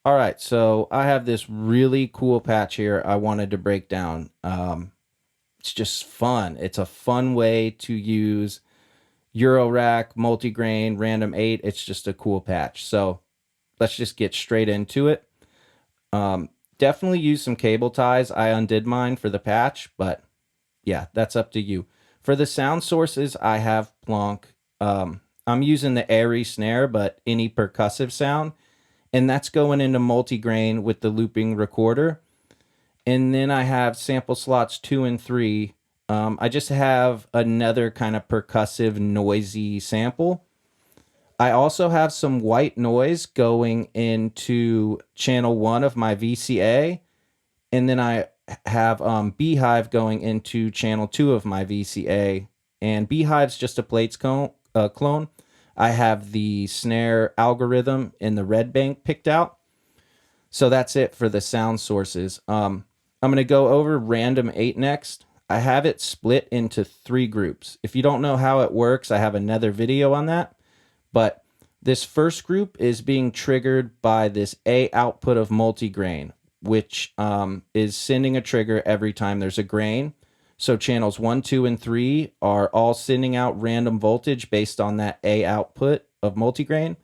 All right, so I have this really cool patch here I wanted to break down. It's just fun. It's a fun way to use Eurorack, multigrain, random 8. It's just a cool patch. So let's just get straight into it. Um, Definitely use some cable ties. I undid mine for the patch, but yeah, that's up to you. For the sound sources, I have Plonk. I'm using the airy snare, but any percussive sound, and that's going into multigrain with the looping recorder. And then I have sample slots 2 and 3. I just have another kind of percussive, noisy sample. I also have some white noise going into channel 1 of my VCA, and then I have Beehive going into channel 2 of my VCA. And Beehive's just a clone. I have the snare algorithm in the red bank picked out. So that's it for the sound sources. I'm going to go over random 8 next. I have it split into 3 groups. If you don't know how it works, I have another video on that. But this first group is being triggered by this A output of multigrain, which is sending a trigger every time there's a grain. So channels 1, 2, and 3 are all sending out random voltage based on that A output of multigrain.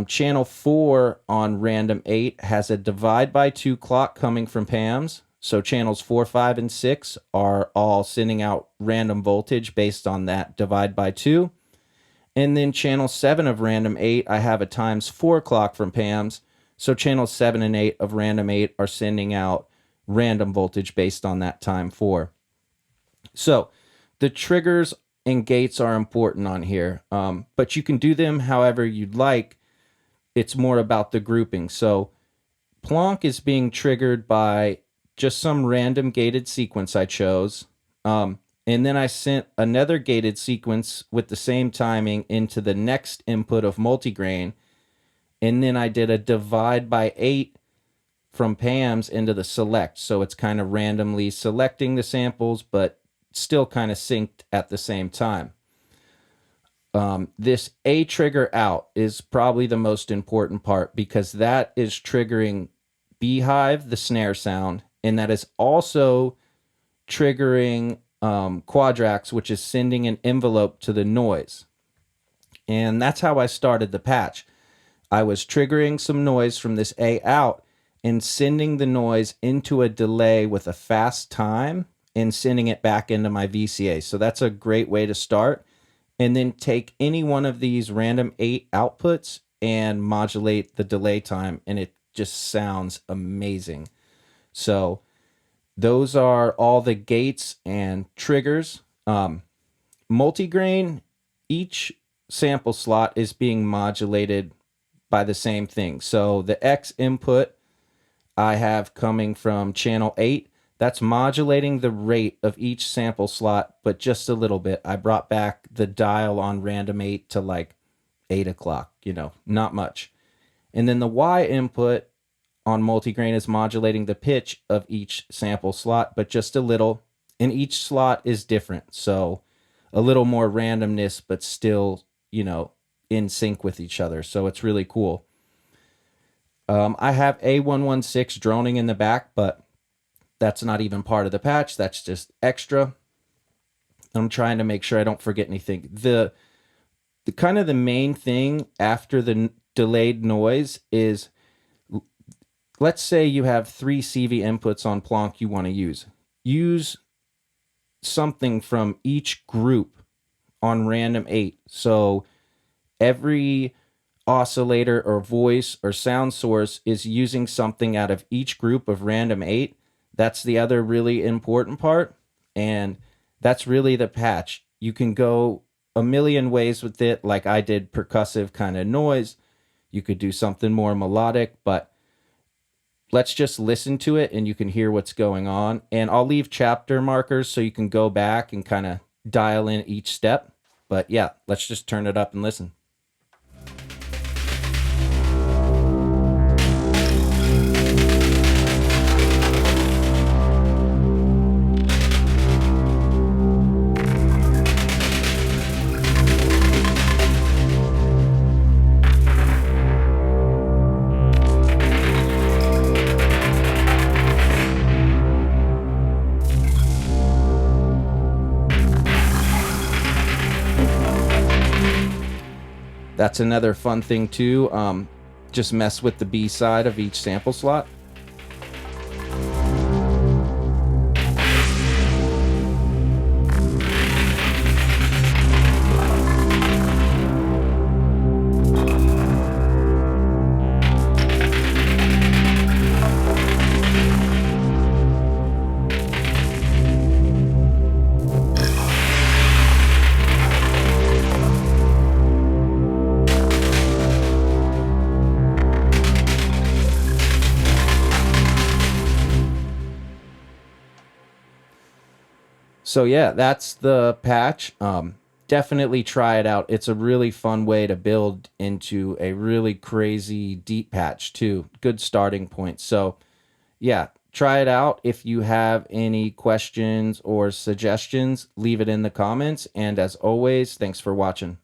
Channel 4 on random 8 has a divide by 2 clock coming from PAMs. So channels 4, 5, and 6 are all sending out random voltage based on that divide by 2. And then channel 7 of random 8, I have a times 4 clock from PAMs. So channels 7 and 8 of random 8 are sending out random voltage based on that time 4. So the triggers and gates are important on here, but you can do them however you'd like. It's more about the grouping. So Plonk is being triggered by just some random gated sequence I chose. And then I sent another gated sequence with the same timing into the next input of multigrain. And then I did a divide by 8 from PAMs into the select. So it's kind of randomly selecting the samples, but still kind of synced at the same time. This A trigger out is probably the most important part because that is triggering Beehive, the snare sound, and that is also triggering Quadrax, which is sending an envelope to the noise. And that's how I started the patch. I was triggering some noise from this A out and sending the noise into a delay with a fast time and sending it back into my VCA. So that's a great way to start. And then take any one of these random 8 outputs and modulate the delay time, and it just sounds amazing. So those are all the gates and triggers. Multigrain, each sample slot is being modulated by the same thing. So the X input I have coming from channel 8, that's modulating the rate of each sample slot, but just a little bit. I brought back the dial on random 8 to like 8 o'clock, not much. And then the Y input on multigrain is modulating the pitch of each sample slot, but just a little. And each slot is different. So a little more randomness, but still, in sync with each other. So it's really cool. I have A116 droning in the back, but that's not even part of the patch. That's just extra. I'm trying to make sure I don't forget anything. The kind of the main thing after the delayed noise is, let's say you have 3 CV inputs on Plonk you want to use. Use something from each group on random 8. So every oscillator or voice or sound source is using something out of each group of random 8. That's the other really important part, and that's really the patch. You can go a million ways with it, like I did percussive kind of noise. You could do something more melodic, but let's just listen to it and you can hear what's going on. And I'll leave chapter markers so you can go back and kind of dial in each step. But yeah, let's just turn it up and listen. That's another fun thing too. Just mess with the B side of each sample slot. So yeah, that's the patch. Definitely try it out. It's a really fun way to build into a really crazy deep patch too. Good starting point. So yeah, try it out. If you have any questions or suggestions, leave it in the comments. And as always, thanks for watching.